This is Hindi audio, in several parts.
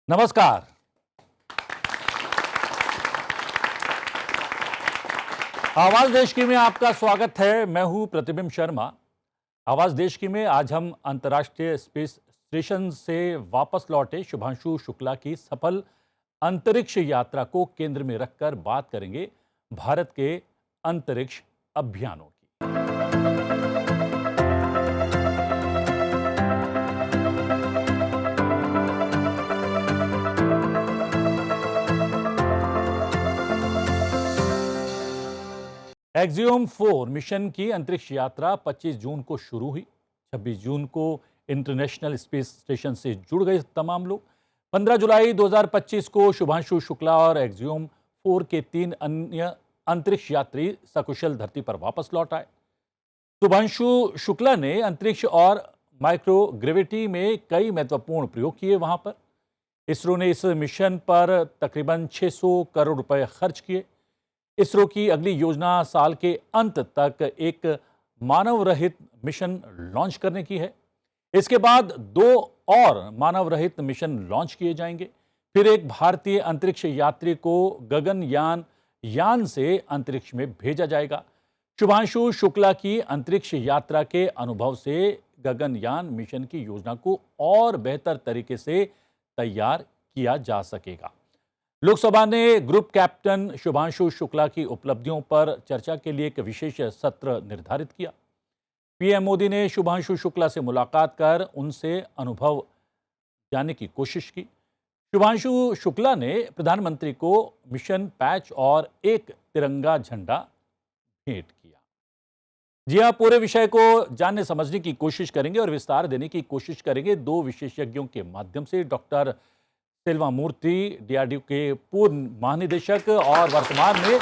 नमस्कार। आवाज देश की में आपका स्वागत है। मैं हूं प्रतिबिंब शर्मा। आवाज देश की में आज हम अंतर्राष्ट्रीय स्पेस स्टेशन से वापस लौटे शुभांशु शुक्ला की सफल अंतरिक्ष यात्रा को केंद्र में रखकर बात करेंगे भारत के अंतरिक्ष अभियानों की। एक्सियोम 4 मिशन की अंतरिक्ष यात्रा 25 जून को शुरू हुई। 26 जून को इंटरनेशनल स्पेस स्टेशन से जुड़ गए तमाम लोग। 15 जुलाई 2025 को शुभांशु शुक्ला और एक्सियोम 4 के 3 अन्य अंतरिक्ष यात्री सकुशल धरती पर वापस लौट आए। शुभांशु शुक्ला ने अंतरिक्ष और माइक्रोग्रेविटी में कई महत्वपूर्ण प्रयोग किए। वहां पर इसरो ने इस मिशन पर तकरीबन 600 करोड़ रुपए खर्च किए। इसरो की अगली योजना साल के अंत तक एक मानव रहित मिशन लॉन्च करने की है। इसके बाद 2 और मानव रहित मिशन लॉन्च किए जाएंगे। फिर एक भारतीय अंतरिक्ष यात्री को गगनयान यान से अंतरिक्ष में भेजा जाएगा। शुभांशु शुक्ला की अंतरिक्ष यात्रा के अनुभव से गगनयान मिशन की योजना को और बेहतर तरीके से तैयार किया जा सकेगा। लोकसभा ने ग्रुप कैप्टन शुभांशु शुक्ला की उपलब्धियों पर चर्चा के लिए एक विशेष सत्र निर्धारित किया। पीएम मोदी ने शुभांशु शुक्ला से मुलाकात कर उनसे अनुभव जानने की कोशिश की। शुभांशु शुक्ला ने प्रधानमंत्री को मिशन पैच और एक तिरंगा झंडा भेंट किया। जी हाँ, पूरे विषय को जानने समझने की कोशिश करेंगे और विस्तार देने की कोशिश करेंगे 2 विशेषज्ञों के माध्यम से। डॉक्टर सेल्वा मूर्ति, डीआरडीओ के पूर्व महानिदेशक और वर्तमान में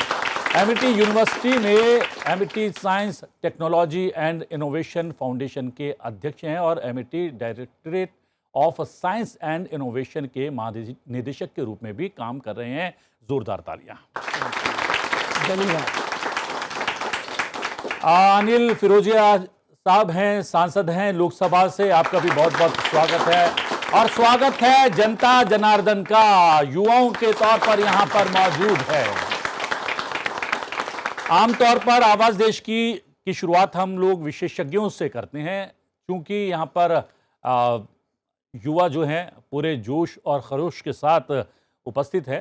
एमिटी यूनिवर्सिटी में Amity science technology and innovation foundation के अध्यक्ष हैं और Amity directorate of science and innovation के महानिदेशक के रूप में भी काम कर रहे हैं। जोरदार तालियां। धन्यवाद। अनिल फिरोजिया साहब हैं, सांसद हैं लोकसभा से। आपका भी बहुत बहुत स्वागत है। और स्वागत है जनता जनार्दन का, युवाओं के तौर पर यहां पर मौजूद है। आमतौर पर आवाज देश की शुरुआत हम लोग विशेषज्ञों से करते हैं, क्योंकि यहां पर युवा जो हैं पूरे जोश और खरोश के साथ उपस्थित है।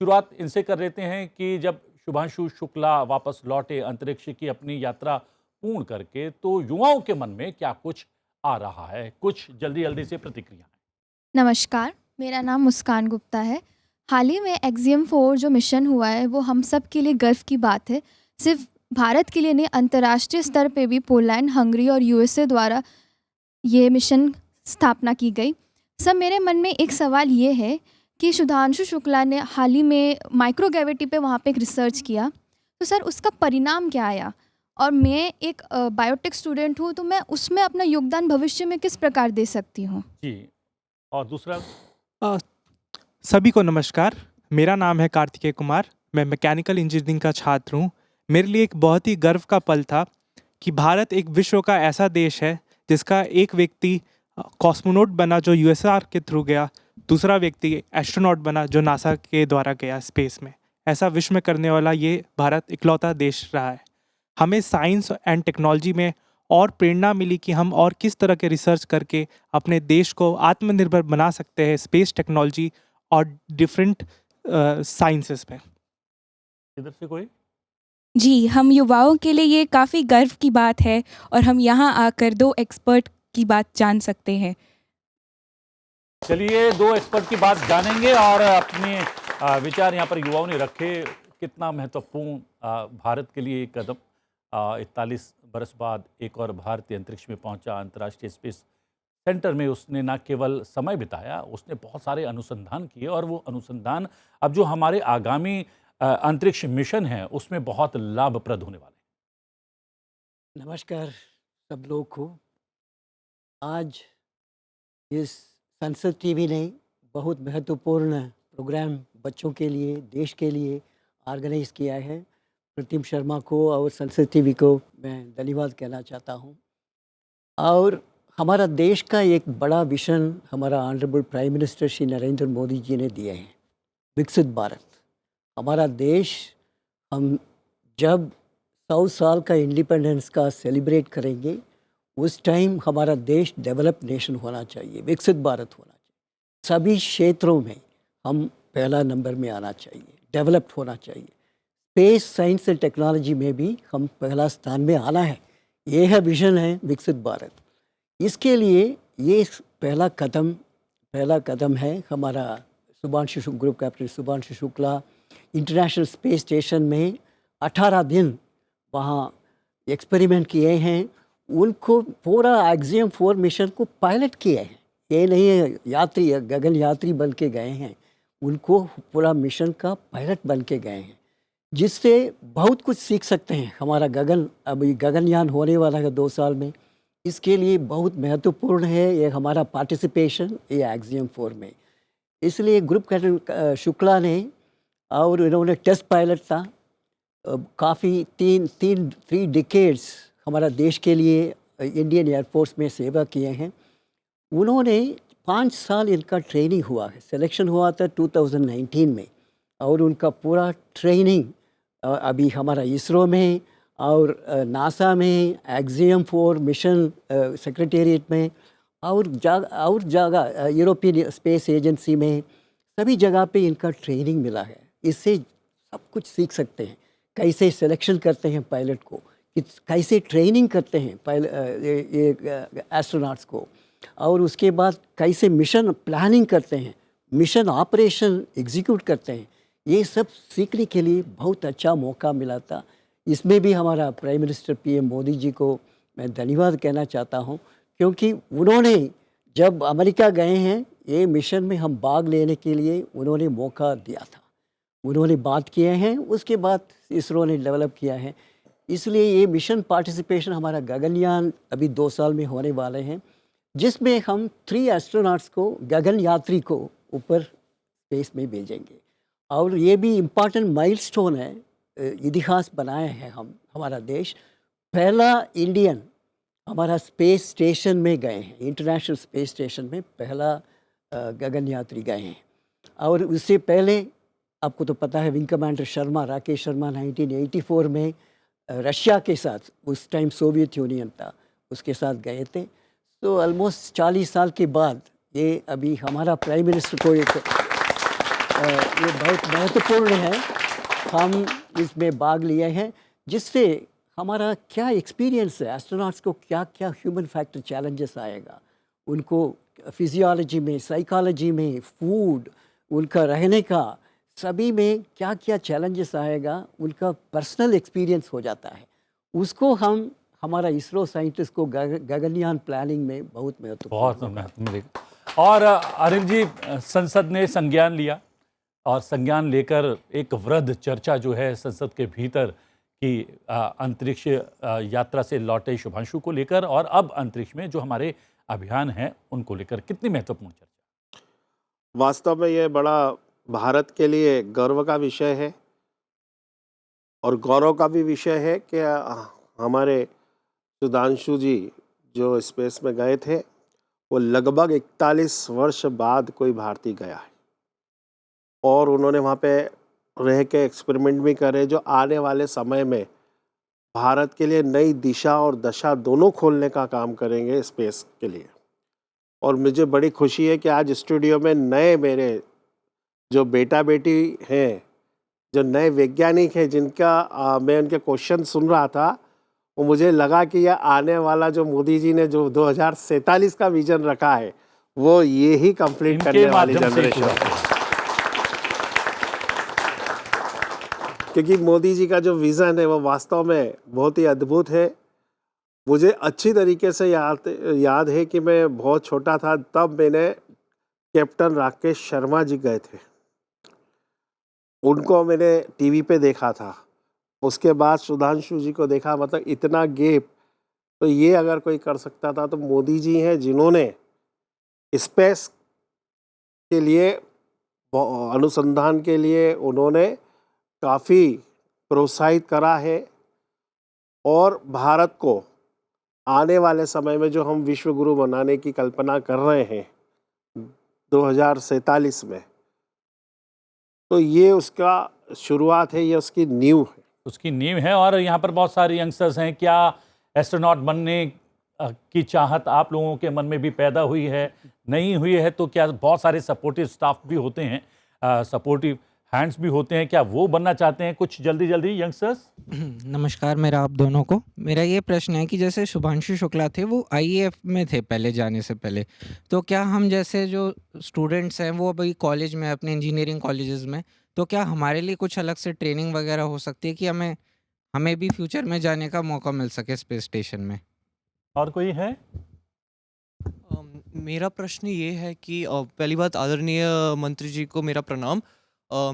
शुरुआत इनसे कर लेते हैं कि जब शुभांशु शुक्ला वापस लौटे अंतरिक्ष की अपनी यात्रा पूर्ण करके, तो युवाओं के मन में क्या कुछ आ रहा है? कुछ जल्दी जल्दी से प्रतिक्रिया। नमस्कार, मेरा नाम मुस्कान गुप्ता है। हाल ही में एक्सियम 4 जो मिशन हुआ है वो हम सब के लिए गर्व की बात है। सिर्फ भारत के लिए नहीं, अंतर्राष्ट्रीय स्तर पे भी पोलैंड, हंगरी और यूएसए द्वारा ये मिशन स्थापना की गई। सब मेरे मन में एक सवाल ये है कि शुभांशु शुक्ला ने हाल ही में माइक्रोग्रेविटी पे वहाँ पे एक रिसर्च किया, तो सर उसका परिणाम क्या आया? और मैं एक बायोटेक स्टूडेंट हूँ, तो मैं उसमें अपना योगदान भविष्य में किस प्रकार दे सकती हूँ? जी, और दूसरा? सभी को नमस्कार। मेरा नाम है कार्तिकेय कुमार। मैं मैकेनिकल इंजीनियरिंग का छात्र हूँ। मेरे लिए एक बहुत ही गर्व का पल था कि भारत एक विश्व का ऐसा देश है जिसका एक व्यक्ति कॉस्मोनॉट बना जो यूएसआर के थ्रू गया, दूसरा व्यक्ति एस्ट्रोनॉट बना जो नासा के द्वारा गया स्पेस में। ऐसा विश्व में करने वाला ये भारत इकलौता देश रहा है। हमें साइंस एंड टेक्नोलॉजी में और प्रेरणा मिली कि हम और किस तरह के रिसर्च करके अपने देश को आत्मनिर्भर बना सकते हैं स्पेस टेक्नोलॉजी और डिफरेंट साइंसेस में। इधर से कोई? जी, हम युवाओं के लिए ये काफ़ी गर्व की बात है और हम यहाँ आकर 2 एक्सपर्ट की बात जान सकते हैं। चलिए 2 एक्सपर्ट की बात जानेंगे और अपने विचार यहाँ पर युवाओं ने रखे। कितना महत्वपूर्ण भारत के लिए एक कदम। 41 बरस बाद एक और भारतीय अंतरिक्ष में पहुंचा। अंतर्राष्ट्रीय स्पेस सेंटर में उसने न केवल समय बिताया, उसने बहुत सारे अनुसंधान किए और वो अनुसंधान अब जो हमारे आगामी अंतरिक्ष मिशन है उसमें बहुत लाभप्रद होने वाले। नमस्कार सब लोग को। आज इस संसद टीवी ने बहुत महत्वपूर्ण प्रोग्राम बच्चों के लिए, देश के लिए ऑर्गेनाइज किया है। प्रतिम शर्मा को और संसद टीवी को मैं धन्यवाद कहना चाहता हूँ। और हमारा देश का एक बड़ा विजन हमारा honourable prime minister Shri Narendra Modi ji ने दिए हैं, विकसित भारत। हमारा देश, हम जब 100 साल का इंडिपेंडेंस का सेलिब्रेट करेंगे, उस टाइम हमारा देश डेवलप नेशन होना चाहिए, विकसित भारत होना चाहिए। सभी क्षेत्रों में हम पहला नंबर में आना चाहिए, डेवलप्ड होना चाहिए। स्पेस साइंस एंड टेक्नोलॉजी में भी हम पहला स्थान में आना है। ये है विजन है विकसित भारत। इसके लिए ये पहला कदम है हमारा Shubhanshu Shukla, group captain Shubhanshu Shukla international space station में 18 दिन वहाँ एक्सपेरिमेंट किए हैं। उनको पूरा एक्सियम 4 मिशन को पायलट किए हैं। ये नहीं है यात्री, गगन यात्री बन के गए हैं, उनको पूरा मिशन का पायलट बन के गए हैं, जिससे बहुत कुछ सीख सकते हैं। हमारा अभी गगनयान होने वाला है 2 साल में। इसके लिए बहुत महत्वपूर्ण है ये हमारा पार्टिसिपेशन ये एक्सियम 4 में। इसलिए ग्रुप कैप्टन शुक्ला ने, और इन्होंने टेस्ट पायलट था, काफ़ी 3 डिकेड्स हमारा देश के लिए इंडियन एयरफोर्स में सेवा किए हैं। उन्होंने 5 साल इनका ट्रेनिंग हुआ है, सिलेक्शन हुआ था 2019 में, और उनका पूरा ट्रेनिंग अभी हमारा इसरो में और नासा में, एक्सियम 4 मिशन सेक्रेटेरिएट में, और जगह यूरोपियन स्पेस एजेंसी में, सभी जगह पे इनका ट्रेनिंग मिला है। इससे सब कुछ सीख सकते हैं, कैसे सिलेक्शन करते हैं पायलट को, कैसे ट्रेनिंग करते हैं एस्ट्रोनॉट्स को, और उसके बाद कैसे मिशन प्लानिंग करते हैं, मिशन ऑपरेशन एग्जीक्यूट करते हैं। ये सब सीखने के लिए बहुत अच्छा मौका मिला था। इसमें भी हमारा prime minister PM Modi ji को मैं धन्यवाद कहना चाहता हूँ, क्योंकि उन्होंने जब अमेरिका गए हैं, ये मिशन में हम भाग लेने के लिए उन्होंने मौका दिया था, उन्होंने बात किए हैं, उसके बाद इसरो ने डेवलप किया है। इसलिए ये मिशन पार्टिसिपेशन हमारा गगनयान अभी 2 साल में होने वाले हैं, जिसमें हम 3 एस्ट्रोनॉट्स को, गगन यात्री को ऊपर स्पेस में भेजेंगे। और ये भी इम्पॉर्टेंट माइलस्टोन है, इतिहास बनाए हैं हमारा देश। पहला इंडियन हमारा स्पेस स्टेशन में गए हैं, इंटरनेशनल स्पेस स्टेशन में पहला गगन यात्री गए हैं। और उससे पहले आपको तो पता है विंग कमांडर शर्मा, राकेश शर्मा 1984 में रशिया के साथ, उस टाइम सोवियत यूनियन था, उसके साथ गए थे। तो ऑलमोस्ट 40 साल के बाद ये अभी हमारा प्राइम मिनिस्टर को एक ये बहुत महत्वपूर्ण है, हम इसमें भाग लिए हैं, जिससे हमारा क्या एक्सपीरियंस है, एस्ट्रोनॉट्स को क्या क्या ह्यूमन फैक्टर चैलेंजेस आएगा, उनको फिजियोलॉजी में, साइकोलॉजी में, फूड, उनका रहने का, सभी में क्या क्या चैलेंजेस आएगा, उनका पर्सनल एक्सपीरियंस हो जाता है। उसको हम हमारा इसरो साइंटिस्ट को गगनयान प्लानिंग में बहुत बहुत महत्वपूर्ण महत्व मिलेगा। और अनिल जी, संसद ने संज्ञान लिया, और संज्ञान लेकर एक वृहद चर्चा जो है संसद के भीतर की अंतरिक्ष यात्रा से लौटे शुभांशु को लेकर, और अब अंतरिक्ष में जो हमारे अभियान हैं उनको लेकर, कितनी महत्वपूर्ण चर्चा? वास्तव में ये बड़ा भारत के लिए गर्व का विषय है और गौरव का भी विषय है कि हमारे सुधांशु जी जो स्पेस में गए थे, वो लगभग 41 वर्ष बाद कोई भारतीय गया है, और उन्होंने वहाँ पे रह के एक्सपेरिमेंट भी करे जो आने वाले समय में भारत के लिए नई दिशा और दशा दोनों खोलने का काम करेंगे स्पेस के लिए। और मुझे बड़ी खुशी है कि आज स्टूडियो में नए मेरे जो बेटा बेटी हैं, जो नए वैज्ञानिक हैं, जिनका मैं उनके क्वेश्चन सुन रहा था, वो मुझे लगा कि यह आने वाला जो मोदी जी ने जो 2047 का विजन रखा है, वो ये ही कंप्लीट करने वाली जनरेशन है। क्योंकि मोदी जी का जो विज़न है वो वास्तव में बहुत ही अद्भुत है। मुझे अच्छी तरीके से याद है कि मैं बहुत छोटा था, तब मैंने कैप्टन राकेश शर्मा जी गए थे, उनको मैंने टीवी पे देखा था। उसके बाद सुधांशु जी को देखा, मतलब इतना गैप, तो ये अगर कोई कर सकता था तो मोदी जी हैं, जिन्होंने स्पेस के लिए, अनुसंधान के लिए उन्होंने काफ़ी प्रोत्साहित करा है और भारत को आने वाले समय में जो हम विश्व गुरु बनाने की कल्पना कर रहे हैं 2047 में, तो ये उसका शुरुआत है, ये उसकी नींव है। उसकी नींव है। और यहाँ पर बहुत सारे यंगस्टर्स हैं। क्या एस्ट्रोनॉट बनने की चाहत आप लोगों के मन में भी पैदा हुई है? नहीं हुई है तो क्या बहुत सारे सपोर्टिव स्टाफ भी होते हैं, सपोर्टिव हैंड्स भी होते हैं, क्या वो बनना चाहते हैं कुछ जल्दी जल्दी यंगस्टर्स? नमस्कार मेरा आप दोनों को। मेरा ये प्रश्न है कि जैसे शुभांशु शुक्ला थे वो आईएएफ में थे पहले जाने से पहले, तो क्या हम जैसे जो स्टूडेंट्स हैं वो अभी कॉलेज में अपने इंजीनियरिंग कॉलेजेस में, तो क्या हमारे लिए कुछ अलग से ट्रेनिंग वगैरह हो सकती है कि हमें हमें भी फ्यूचर में जाने का मौका मिल सके स्पेस स्टेशन में? और कोई है? मेरा प्रश्न ये है कि पहली बात आदरणीय मंत्री जी को मेरा प्रणाम।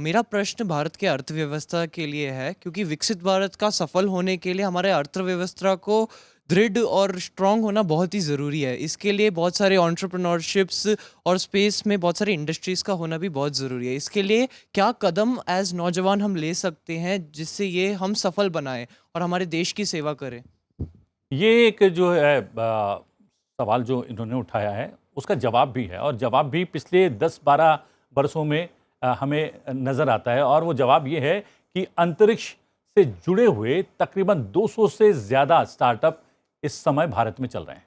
मेरा प्रश्न भारत के अर्थव्यवस्था के लिए है, क्योंकि विकसित भारत का सफल होने के लिए हमारे अर्थव्यवस्था को दृढ़ और स्ट्रांग होना बहुत ही ज़रूरी है। इसके लिए बहुत सारे एंटरप्रेन्योरशिप्स और स्पेस में बहुत सारी इंडस्ट्रीज़ का होना भी बहुत ज़रूरी है। इसके लिए क्या कदम एज नौजवान हम ले सकते हैं जिससे ये हम सफल बनाएं और हमारे देश की सेवा करें? ये एक जो है सवाल जो इन्होंने उठाया है उसका जवाब भी है, और जवाब भी पिछले 10-12 वर्षों में हमें नज़र आता है। और वो जवाब ये है कि अंतरिक्ष से जुड़े हुए तकरीबन 200 से ज़्यादा स्टार्टअप इस समय भारत में चल रहे हैं।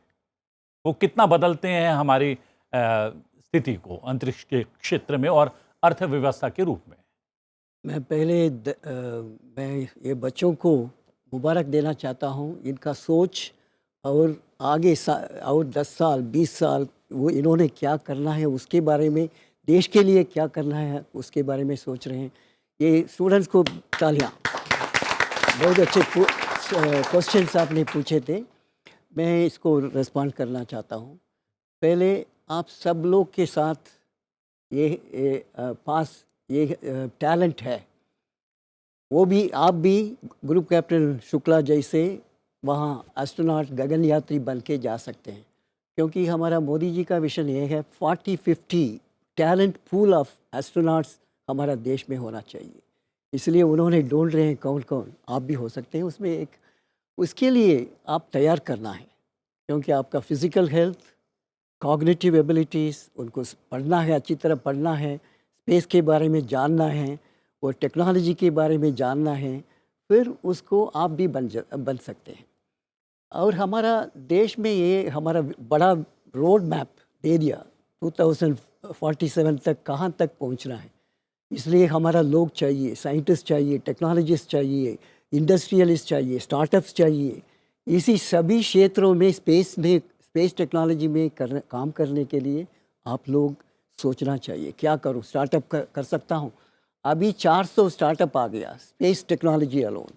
वो कितना बदलते हैं हमारी स्थिति को अंतरिक्ष के क्षेत्र में और अर्थव्यवस्था के रूप में। मैं पहले मैं ये बच्चों को मुबारक देना चाहता हूँ। इनका सोच और आगे और 10 साल 20 साल वो इन्होंने क्या करना है उसके बारे में, देश के लिए क्या करना है उसके बारे में सोच रहे हैं। ये स्टूडेंट्स को तालियां। बहुत अच्छे क्वेश्चंस आपने पूछे थे, मैं इसको रिस्पॉन्ड करना चाहता हूँ। पहले आप सब लोग के साथ ये पास ये टैलेंट है, वो भी आप भी ग्रुप कैप्टन शुक्ला जैसे वहाँ एस्ट्रोनॉट गगनयात्री बन के जा सकते हैं, क्योंकि हमारा मोदी जी का विजन ये है 40-50 टैलेंट पूल ऑफ एस्ट्रोनॉट्स हमारा देश में होना चाहिए। इसलिए उन्होंने ढूंढ रहे हैं कौन कौन, आप भी हो सकते हैं उसमें एक। उसके लिए आप तैयार करना है, क्योंकि आपका फिज़िकल हेल्थ, कॉग्निटिव एबिलिटीज़, उनको पढ़ना है, अच्छी तरह पढ़ना है, स्पेस के बारे में जानना है और टेक्नोलॉजी के बारे में जानना है, फिर उसको आप भी बन सकते हैं। और हमारा देश में ये हमारा बड़ा रोड मैप दे दिया 2047 तक कहाँ तक पहुँचना है। इसलिए हमारा लोग चाहिए, साइंटिस्ट चाहिए, टेक्नोलॉजिस्ट चाहिए, इंडस्ट्रियलिस्ट चाहिए, स्टार्टअप्स चाहिए। इसी सभी क्षेत्रों में स्पेस टेक्नोलॉजी में काम करने के लिए आप लोग सोचना चाहिए क्या करूं, स्टार्टअप कर सकता हूं। अभी 400 स्टार्टअप आ गया स्पेस टेक्नोलॉजी अलोन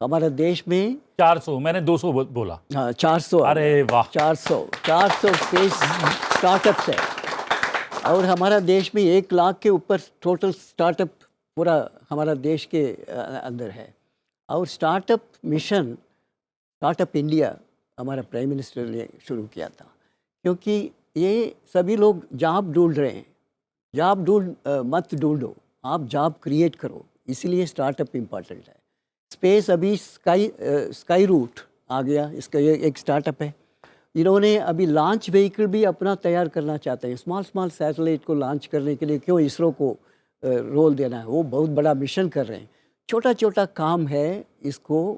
हमारे देश में। 400, मैंने 200 बोला। हाँ 400। अरे वाह, 400 स्पेस स्टार्टअप्स है। और हमारा देश में 1 लाख के ऊपर टोटल स्टार्टअप पूरा हमारा देश के अंदर है। और स्टार्टअप मिशन, स्टार्टअप इंडिया हमारा प्राइम मिनिस्टर ने शुरू किया था, क्योंकि ये सभी लोग जॉब ढूंढ रहे हैं। जॉब मत ढूंढो, आप जॉब क्रिएट करो, इसीलिए स्टार्टअप इम्पॉर्टेंट है। स्पेस अभी स्काई रूट आ गया, इसका ये एक स्टार्टअप है। इन्होंने अभी लॉन्च व्हीकल भी अपना तैयार करना चाहते हैं। स्मॉल सैटेलाइट को लॉन्च करने के लिए क्यों इसरो को रोल देना है, वो बहुत बड़ा मिशन कर रहे हैं। छोटा छोटा काम है, इसको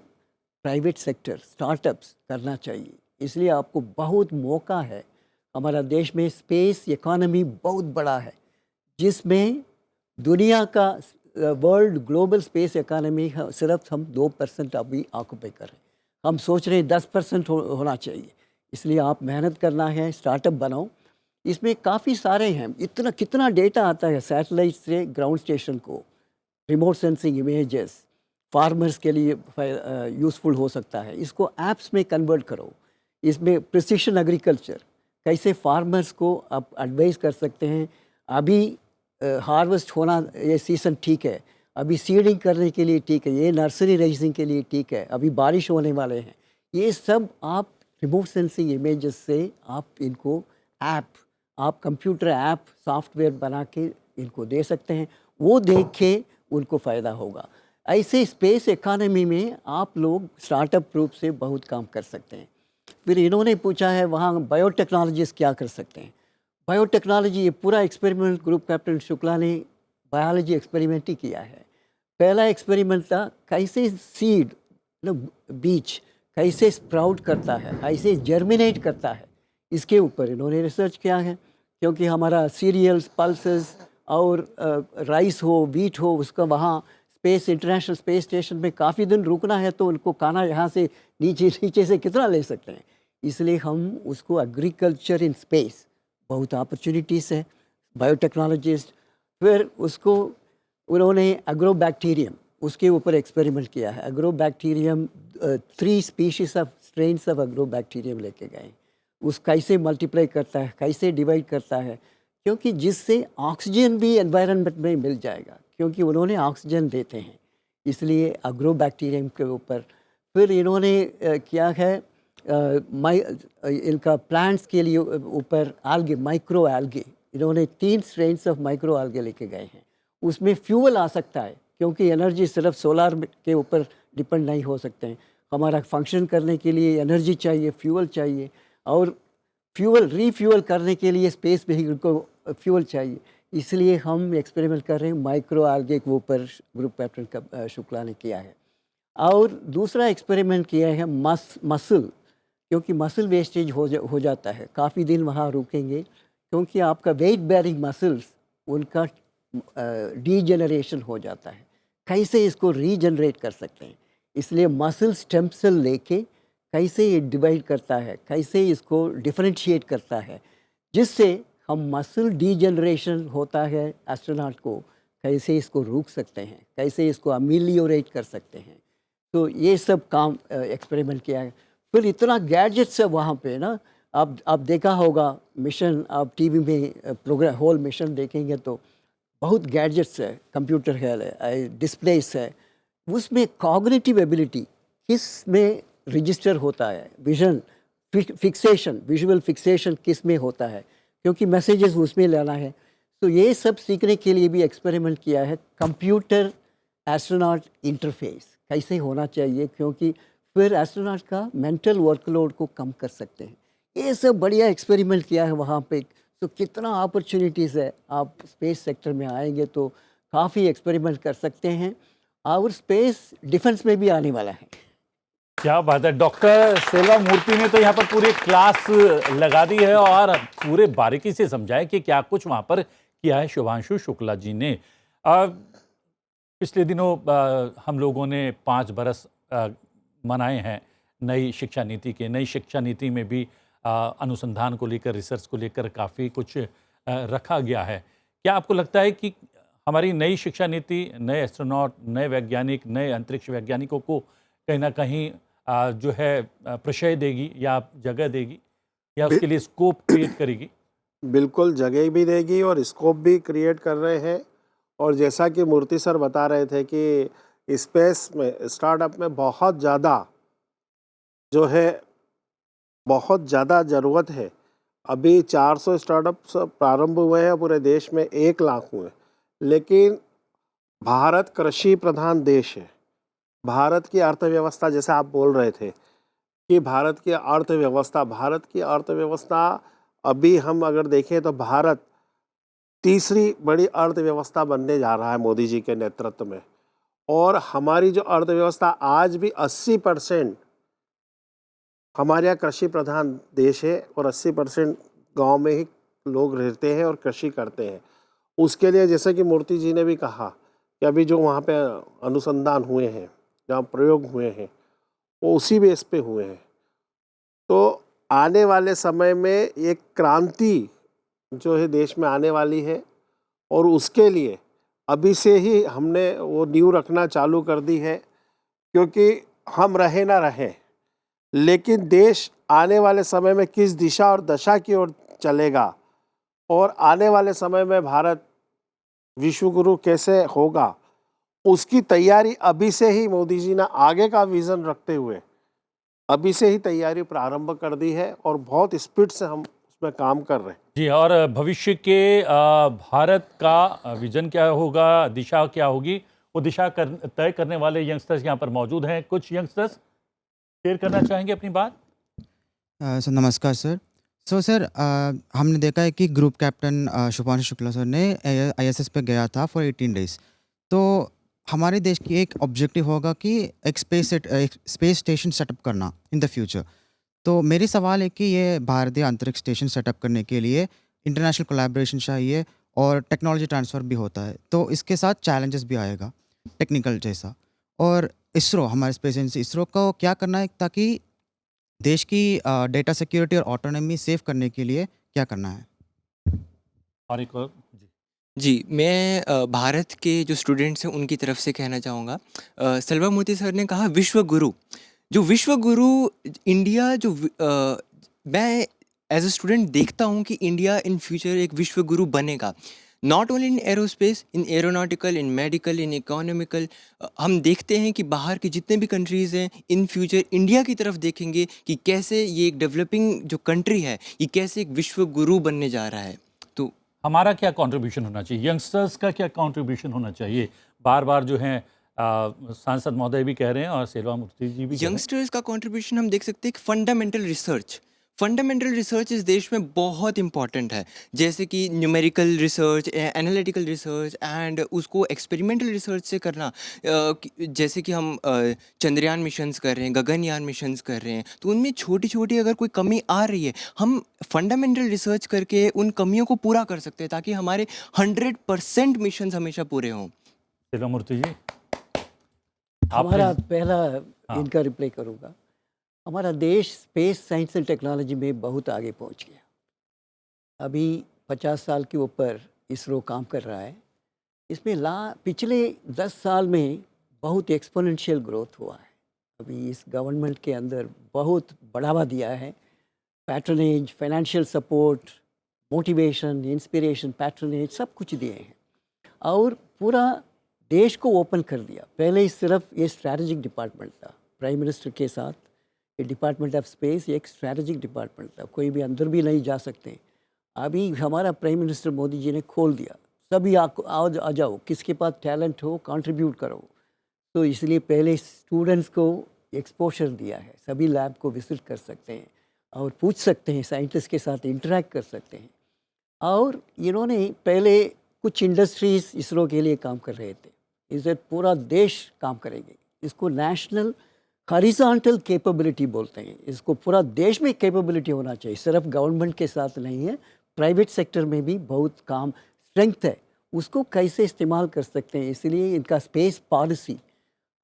प्राइवेट सेक्टर स्टार्टअप्स करना चाहिए। इसलिए आपको बहुत मौका है। हमारा देश में स्पेस इकोनॉमी बहुत बड़ा है, जिसमें दुनिया का वर्ल्ड ग्लोबल स्पेस इकोनॉमी सिर्फ हम 2% अभी ऑक्यूपाई कर रहे हैं। हम सोच रहे हैं 10% होना चाहिए। इसलिए आप मेहनत करना है, स्टार्टअप बनाओ। इसमें काफ़ी सारे हैं, इतना कितना डेटा आता है सैटेलाइट से ग्राउंड स्टेशन को, रिमोट सेंसिंग इमेजेस फार्मर्स के लिए यूज़फुल हो सकता है। इसको ऐप्स में कन्वर्ट करो। इसमें प्रिसिशन एग्रीकल्चर, कैसे फार्मर्स को आप एडवाइस कर सकते हैं। अभी हार्वेस्ट होना ये सीज़न ठीक है, अभी सीडिंग करने के लिए ठीक है, ये नर्सरी रेजिंग के लिए ठीक है, अभी बारिश होने वाले हैं। ये सब आप रिमोट सेंसिंग इमेजेस से आप इनको आप कंप्यूटर ऐप सॉफ्टवेयर बना के इनको दे सकते हैं। वो देख के उनको फ़ायदा होगा। ऐसे स्पेस इकोनॉमी में आप लोग स्टार्टअप रूप से बहुत काम कर सकते हैं। फिर इन्होंने पूछा है वहाँ बायोटेक्नोलॉजिस्ट क्या कर सकते हैं। बायोटेक्नोलॉजी, ये पूरा एक्सपेरिमेंट ग्रुप कैप्टन शुक्ला ने बायोलॉजी एक्सपेरिमेंट ही किया है। पहला एक्सपेरिमेंट था कैसे सीड बीज कैसे स्प्राउट करता है, कैसे जर्मिनेट करता है, इसके ऊपर इन्होंने रिसर्च किया है। क्योंकि हमारा सीरियल्स, पल्सेस और राइस हो, वीट हो, उसका वहाँ इंटरनेशनल स्पेस स्टेशन में काफ़ी दिन रुकना है, तो उनको खाना यहाँ से नीचे से कितना ले सकते हैं। इसलिए हम उसको एग्रीकल्चर इन स्पेस, बहुत अपॉर्चुनिटीज़ है, बायोटेक्नोलॉजिस्ट। फिर उसको उन्होंने एग्रोबैक्टीरियम, उसके ऊपर एक्सपेरिमेंट किया है। Agrobacterium 3 species of strains of agrobacterium लेके गए, उस कैसे मल्टीप्लाई करता है, कैसे डिवाइड करता है, क्योंकि जिससे ऑक्सीजन भी एनवायरनमेंट में मिल जाएगा, क्योंकि उन्होंने ऑक्सीजन देते हैं, इसलिए एग्रोबैक्टीरियम के ऊपर। फिर इन्होंने किया है इनका प्लांट्स के लिए ऊपर एल्गे, माइक्रो एल्गे, इन्होंने 3 स्ट्रेन्स ऑफ माइक्रो एल्गे लेके गए हैं। उसमें फ्यूल आ सकता है, क्योंकि एनर्जी सिर्फ सोलार के ऊपर डिपेंड नहीं हो सकते हैं। हमारा फंक्शन करने के लिए एनर्जी चाहिए, फ्यूल चाहिए, और फ्यूल रीफ्यूल करने के लिए स्पेस व्हीकल को फ्यूल चाहिए। इसलिए हम एक्सपेरिमेंट कर रहे हैं माइक्रो एल्गे के ऊपर, ग्रुप कैप्टन शुक्ला ने किया है। और दूसरा एक्सपेरिमेंट किया है मसल, क्योंकि मसल वेस्टेज हो जाता है, काफ़ी दिन वहाँ रुकेंगे, क्योंकि आपका वेट बेयरिंग मसल्स उनका डीजेनरेशन हो जाता है। कैसे इसको रीजनरेट कर सकते हैं, इसलिए मसल स्टेम सेल लेके कैसे ये डिवाइड करता है, कैसे इसको डिफरेंशिएट करता है, जिससे हम मसल डीजनरेशन होता है एस्ट्रोनॉट को, कैसे इसको रोक सकते हैं, कैसे इसको अमिलियोरेट कर सकते हैं। तो ये सब काम एक्सपेरिमेंट किया है। फिर इतना गैजेट्स है वहाँ पे ना, आप देखा होगा मिशन, आप टीवी में प्रोग्राम होल मिशन देखेंगे तो बहुत गैजेट्स है, कंप्यूटर है, डिस्प्लेस है, उसमें कॉग्निटिव एबिलिटी किस में रजिस्टर होता है, विजन फिक्सेशन, विजुअल फिक्सेशन किस में होता है, क्योंकि मैसेजेस उसमें लेना है। तो ये सब सीखने के लिए भी एक्सपेरिमेंट किया है। कंप्यूटर एस्ट्रोनॉट इंटरफेस कैसे होना चाहिए, क्योंकि फिर एस्ट्रोनॉट का मेंटल वर्कलोड को कम कर सकते हैं। ये सब बढ़िया एक्सपेरिमेंट किया है वहाँ पे। तो कितना अपॉर्चुनिटीज़ है, आप स्पेस सेक्टर में आएंगे तो काफ़ी एक्सपेरिमेंट कर सकते हैं, और स्पेस डिफेंस में भी आने वाला है। क्या बात है, डॉक्टर सेल्वा मूर्ति ने तो यहाँ पर पूरी क्लास लगा दी है और पूरे बारीकी से समझाया कि क्या कुछ वहाँ पर किया है शुभांशु शुक्ला जी ने। पिछले दिनों हम लोगों ने 5 बरस मनाए हैं नई शिक्षा नीति के। नई शिक्षा नीति में भी अनुसंधान को लेकर, रिसर्च को लेकर काफ़ी कुछ रखा गया है। क्या आपको लगता है कि हमारी नई शिक्षा नीति नए एस्ट्रोनॉट, नए वैज्ञानिक, नए अंतरिक्ष वैज्ञानिकों को कहीं ना कहीं जो है प्रशय देगी या जगह देगी, या उसके लिए स्कोप क्रिएट करेगी? बिल्कुल जगह भी देगी और स्कोप भी क्रिएट कर रहे हैं। और जैसा कि मूर्ति सर बता रहे थे कि स्पेस में, स्टार्टअप में बहुत ज़्यादा जो है, बहुत ज़्यादा ज़रूरत है। अभी 400 स्टार्टअप्स प्रारंभ हुए हैं, पूरे देश में 1 लाख हुए, लेकिन भारत कृषि प्रधान देश है। भारत की अर्थव्यवस्था, जैसे आप बोल रहे थे कि भारत की अर्थव्यवस्था अभी हम अगर देखें तो भारत तीसरी बड़ी अर्थव्यवस्था बनने जा रहा है मोदी जी के नेतृत्व में। और हमारी जो अर्थव्यवस्था आज भी 80% हमारे यहाँ कृषि प्रधान देश है, और 80% गांव में ही लोग रहते हैं और कृषि करते हैं। उसके लिए जैसे कि मूर्ति जी ने भी कहा कि अभी जो वहाँ पे अनुसंधान हुए हैं, जहाँ प्रयोग हुए हैं, वो उसी बेस पे हुए हैं। तो आने वाले समय में एक क्रांति जो है देश में आने वाली है, और उसके लिए अभी से ही हमने वो नींव रखना चालू कर दी है। क्योंकि हम रहे ना रहे, लेकिन देश आने वाले समय में किस दिशा और दशा की ओर चलेगा, और आने वाले समय में भारत विश्व गुरु कैसे होगा, उसकी तैयारी अभी से ही मोदी जी ने आगे का विज़न रखते हुए अभी से ही तैयारी प्रारंभ कर दी है, और बहुत स्पीड से हम उसमें काम कर रहे हैं। जी, और भविष्य के भारत का विजन क्या होगा, दिशा क्या होगी, वो दिशा तय करने वाले यंगस्टर्स यहाँ पर मौजूद हैं। कुछ यंगस्टर्स शेयर करना चाहेंगे अपनी बात? सर नमस्कार सर। सर हमने देखा है कि group captain Shubhanshu Shukla sir ने आईएसएस पे गया था फॉर 18 डेज़। तो हमारे देश की एक ऑब्जेक्टिव होगा कि एक स्पेस स्टेशन सेटअप करना इन द फ्यूचर। तो मेरी सवाल है कि ये भारतीय अंतरिक्ष स्टेशन सेटअप करने के लिए इंटरनेशनल कोलैबोरेशन चाहिए और टेक्नोलॉजी ट्रांसफ़र भी होता है। तो इसके साथ चैलेंजेस भी आएगा टेक्निकल जैसा। और इसरो हमारे स्पेस एजेंसी इसरो को क्या करना है ताकि देश की डेटा सिक्योरिटी और ऑटोनॉमी सेव करने के लिए क्या करना है? और एक और जी। जी, मैं भारत के जो स्टूडेंट्स हैं उनकी तरफ से कहना चाहूँगा। सलवामूर्ति सर ने कहा विश्व गुरु, जो विश्व गुरु इंडिया मैं एज़ अ स्टूडेंट देखता हूँ कि इंडिया इन फ्यूचर एक विश्व गुरु बनेगा। Not only in aerospace, in aeronautical, in medical, in economical. हम देखते हैं कि बाहर की जितने भी कंट्रीज़ हैं इन फ्यूचर इंडिया की तरफ देखेंगे कि कैसे ये एक डेवलपिंग जो कंट्री है, ये कैसे एक विश्व गुरु बनने जा रहा है। तो हमारा क्या कंट्रीब्यूशन होना चाहिए, यंगस्टर्स का क्या कंट्रीब्यूशन होना चाहिए? बार बार जो है सांसद महोदय भी कह रहे हैं और सेल्वा मूर्ति जी भी कह रहे हैं। यंगस्टर्स का कंट्रीब्यूशन हम देख सकते हैं कि फंडामेंटल रिसर्च इस देश में बहुत इंपॉर्टेंट है, जैसे कि numerical research, analytical research and उसको एक्सपेरिमेंटल रिसर्च से करना। जैसे कि हम चंद्रयान मिशंस कर रहे हैं, गगनयान मिशंस कर रहे हैं, तो उनमें छोटी छोटी अगर कोई कमी आ रही है, हम फंडामेंटल रिसर्च करके उन कमियों को पूरा कर सकते हैं ताकि हमारे 100% मिशंस हमेशा पूरे हों। सेल्वा मूर्ति जी, हमारा आपने पहला हाँ। इनका रिप्लाई करूँगा। हमारा देश स्पेस साइंस एंड टेक्नोलॉजी में बहुत आगे पहुंच गया। अभी 50 साल के ऊपर इसरो काम कर रहा है। इसमें पिछले 10 साल में बहुत एक्सपोनेंशियल ग्रोथ हुआ है। अभी इस गवर्नमेंट के अंदर बहुत बढ़ावा दिया है। Patronage, financial support, motivation, inspiration, patronage सब कुछ दिए हैं और पूरा देश को ओपन कर दिया। पहले सिर्फ ये स्ट्रैटेजिक डिपार्टमेंट था, प्राइम मिनिस्टर के साथ ये डिपार्टमेंट ऑफ स्पेस एक स्ट्रैटेजिक डिपार्टमेंट था, कोई भी अंदर भी नहीं जा सकते। अभी हमारा प्राइम मिनिस्टर मोदी जी ने खोल दिया, सभी आ जाओ, किसके पास टैलेंट हो कंट्रीब्यूट करो। तो इसलिए पहले स्टूडेंट्स को एक्सपोजर दिया है, सभी लैब को विजिट कर सकते हैं और पूछ सकते हैं, साइंटिस्ट के साथ इंटरेक्ट कर सकते हैं। और इन्होंने पहले कुछ इंडस्ट्रीज़ इसरो के लिए काम कर रहे थे, इसे पूरा देश काम करेंगे। इसको नेशनल हॉरिजॉन्टल कैपेबिलिटी बोलते हैं। इसको पूरा देश में कैपेबिलिटी होना चाहिए, सिर्फ गवर्नमेंट के साथ नहीं है, प्राइवेट सेक्टर में भी बहुत काम स्ट्रेंथ है, उसको कैसे इस्तेमाल कर सकते हैं। इसलिए इनका स्पेस पॉलिसी,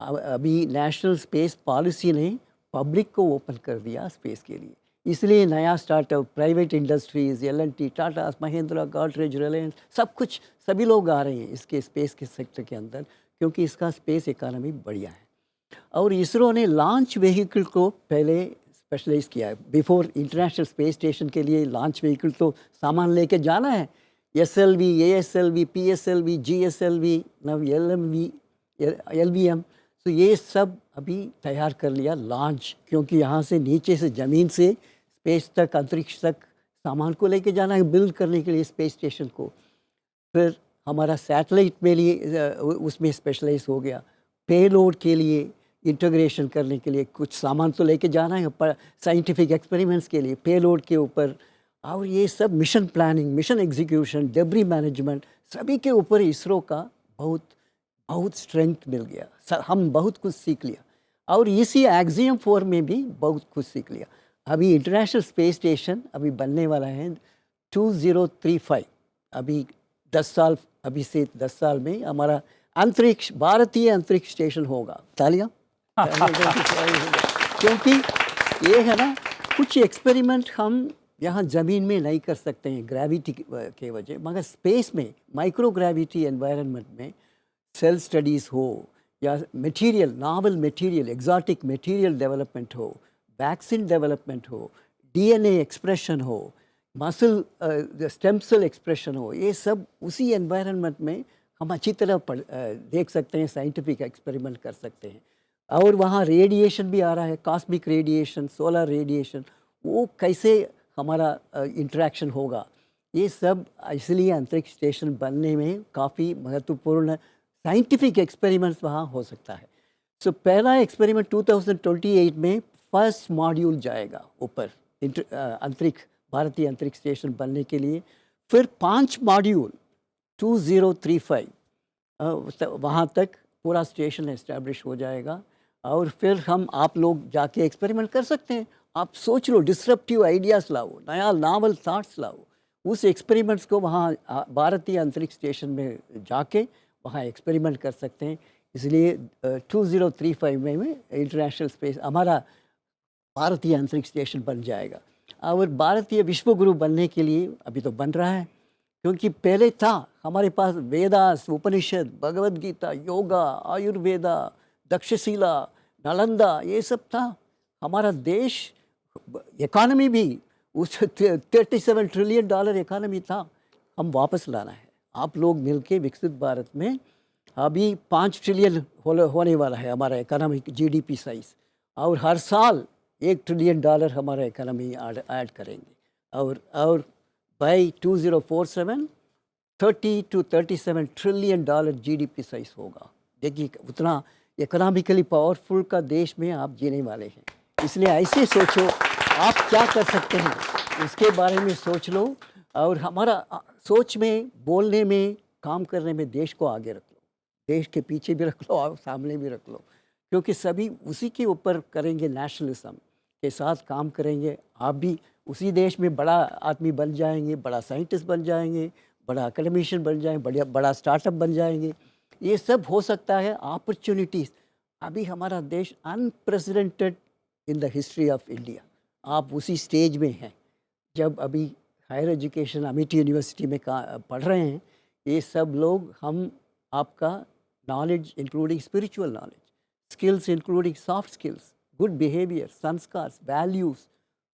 अभी नेशनल स्पेस पॉलिसी ने पब्लिक को ओपन कर दिया स्पेस के लिए। इसलिए नया startup, private industries, L&T, Tata, Mahindra, Godrej, Reliance, सब कुछ सभी लोग आ रहे हैं इसके स्पेस के सेक्टर के अंदर, क्योंकि इसका स्पेस इकानमी बढ़िया है। और इसरो ने लॉन्च व्हीकल को पहले स्पेशलाइज किया है। बिफोर इंटरनेशनल स्पेस स्टेशन के लिए लॉन्च व्हीकल तो सामान लेके जाना है, SLV, ASLV, PSLV, GSLV, नव LMV, LVM, तो ये सब अभी तैयार कर लिया लॉन्च, क्योंकि यहाँ से नीचे से ज़मीन से स्पेस तक, अंतरिक्ष तक सामान को लेके जाना है, बिल्ड करने के लिए स्पेस स्टेशन को। फिर हमारा सैटेलाइट में लिए उसमें स्पेशलाइज हो गया, पेलोड के लिए इंटीग्रेशन करने के लिए कुछ सामान तो लेके जाना है पर साइंटिफिक एक्सपेरिमेंट्स के लिए पेलोड के ऊपर। और ये सब mission planning, mission execution, debris management, सभी के ऊपर इसरो का बहुत बहुत स्ट्रेंथ मिल गया। हम बहुत कुछ सीख लिया और इसी एक्सियम 4 में भी बहुत कुछ सीख लिया। अभी इंटरनेशनल स्पेस स्टेशन अभी बनने वाला है 2035। अभी 10 साल, अभी से 10 साल में हमारा अंतरिक्ष, भारतीय अंतरिक्ष स्टेशन होगा। तालियां। क्योंकि ये है ना, कुछ एक्सपेरिमेंट हम यहाँ ज़मीन में नहीं कर सकते हैं ग्रेविटी के वजह, मगर स्पेस में माइक्रो ग्रेविटी एनवायरनमेंट में सेल स्टडीज़ हो या material, novel material, exotic material development हो, वैक्सीन डेवलपमेंट हो, DNA एक्सप्रेशन हो, मसल स्टेम सेल एक्सप्रेशन हो, ये सब उसी एनवायरनमेंट में हम अच्छी तरह देख सकते हैं, साइंटिफिक एक्सपेरिमेंट कर सकते हैं। और वहाँ रेडिएशन भी आ रहा है, कॉस्मिक रेडिएशन, सोलर रेडिएशन, वो कैसे हमारा इंटरेक्शन होगा, ये सब इसलिए अंतरिक्ष स्टेशन बनने में काफ़ी महत्वपूर्ण साइंटिफिक एक्सपेरिमेंट्स वहाँ हो सकता है। सो पहला एक्सपेरिमेंट 2028 में फर्स्ट मॉड्यूल जाएगा ऊपर अंतरिक्ष भारतीय अंतरिक्ष स्टेशन बनने के लिए। फिर 5 मॉड्यूल 2035 वहाँ तक पूरा स्टेशन इस्टेब्लिश हो जाएगा और फिर हम आप लोग जाके एक्सपेरिमेंट कर सकते हैं। आप सोच लो, डिसरप्टिव आइडियाज़ लाओ, नया नावल थाट्स लाओ, उस एक्सपेरिमेंट्स को वहाँ भारतीय अंतरिक्ष स्टेशन में जाके वहाँ एक्सपेरिमेंट कर सकते हैं। इसलिए 2035 में इंटरनेशनल स्पेस हमारा भारतीय अंतरिक्ष स्टेशन बन जाएगा। और भारतीय विश्वगुरु बनने के लिए अभी तो बन रहा है, क्योंकि पहले था हमारे पास वेदास, उपनिषद, भगवद गीता, योगा, आयुर्वेदा, तक्षशिला, नालंदा, ये सब था। हमारा देश इकॉनमी भी उस $37 ट्रिलियन इकॉनमी था, हम वापस लाना है। आप लोग मिलके विकसित भारत में अभी 5 ट्रिलियन होने वाला है हमारा इकॉनमिक जीडीपी साइज, और हर साल $1 ट्रिलियन हमारा इकॉनमी ऐड करेंगे। और by 2047 30 to 37 trillion GDP size होगा। देखिए उतना इकोनॉमिकली पावरफुल का देश में आप जीने वाले हैं। इसलिए ऐसे सोचो आप क्या कर सकते हैं, उसके बारे में सोच लो, और हमारा सोच में, बोलने में, काम करने में देश को आगे रख लो, देश के पीछे भी रख लो और सामने भी रख लो, क्योंकि सभी उसी के ऊपर करेंगे, नेशनलिज्म के साथ काम करेंगे। आप भी उसी देश में बड़ा आदमी बन जाएंगे, बड़ा साइंटिस्ट बन जाएंगे, बड़ा एकेडमिशियन बन जाएंगे, बड़ा स्टार्टअप बन जाएंगे। ये सब हो सकता है, अपॉर्चुनिटीज़। अभी हमारा देश unprecedented in the history of India. आप उसी स्टेज में हैं जब अभी हायर एजुकेशन अमिटी यूनिवर्सिटी में पढ़ रहे हैं। ये सब लोग हम आपका knowledge including spiritual knowledge, skills including soft skills, good behaviour, संस्कार, values,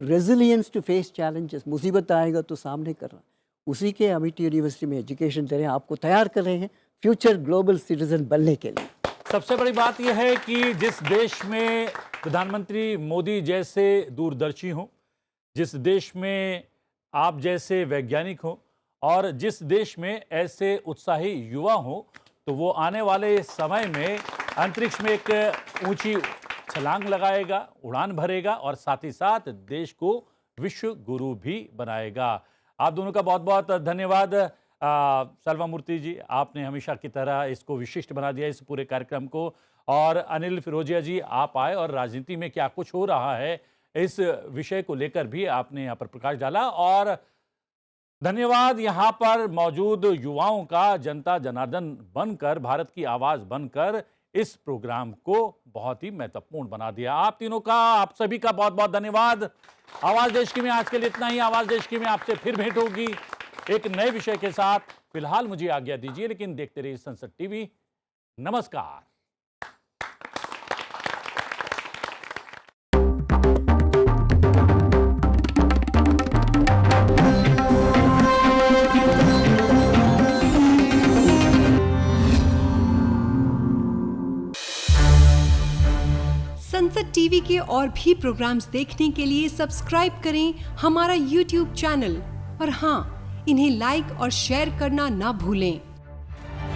resilience to face challenges, मुसीबत आएगा तो सामने करना, उसी के अमिटी यूनिवर्सिटी में एजुकेशन दे रहे हैं, आपको तैयार कर रहे हैं फ्यूचर ग्लोबल सिटीजन बनने के लिए। सबसे बड़ी बात यह है कि जिस देश में प्रधानमंत्री मोदी जैसे दूरदर्शी हों, जिस देश में आप जैसे वैज्ञानिक हों, और जिस देश में ऐसे उत्साही युवा हों, तो वो आने वाले समय में अंतरिक्ष में एक ऊंची छलांग लगाएगा, उड़ान भरेगा, और साथ ही साथ देश को विश्व गुरु भी बनाएगा। आप दोनों का बहुत बहुत धन्यवाद। सलवा मूर्ति जी, आपने हमेशा की तरह इसको विशिष्ट बना दिया, इस पूरे कार्यक्रम को। और अनिल फिरोजिया जी, आप आए और राजनीति में क्या कुछ हो रहा है इस विषय को लेकर भी आपने यहाँ पर प्रकाश डाला। और धन्यवाद यहाँ पर मौजूद युवाओं का, जनता जनार्दन बनकर, भारत की आवाज़ बनकर इस प्रोग्राम को बहुत ही महत्वपूर्ण बना दिया। आप तीनों का, आप सभी का बहुत बहुत धन्यवाद। आवाज़ देश की में आज के लिए इतना ही। आवाज़ देश की में आपसे फिर भेंट होगी एक नए विषय के साथ। फिलहाल मुझे आज्ञा दीजिए, लेकिन देखते रहिए संसद टीवी। नमस्कार। संसद टीवी के और भी प्रोग्राम्स देखने के लिए सब्सक्राइब करें हमारा YouTube चैनल, और हाँ, इन्हें लाइक और शेयर करना ना भूलें।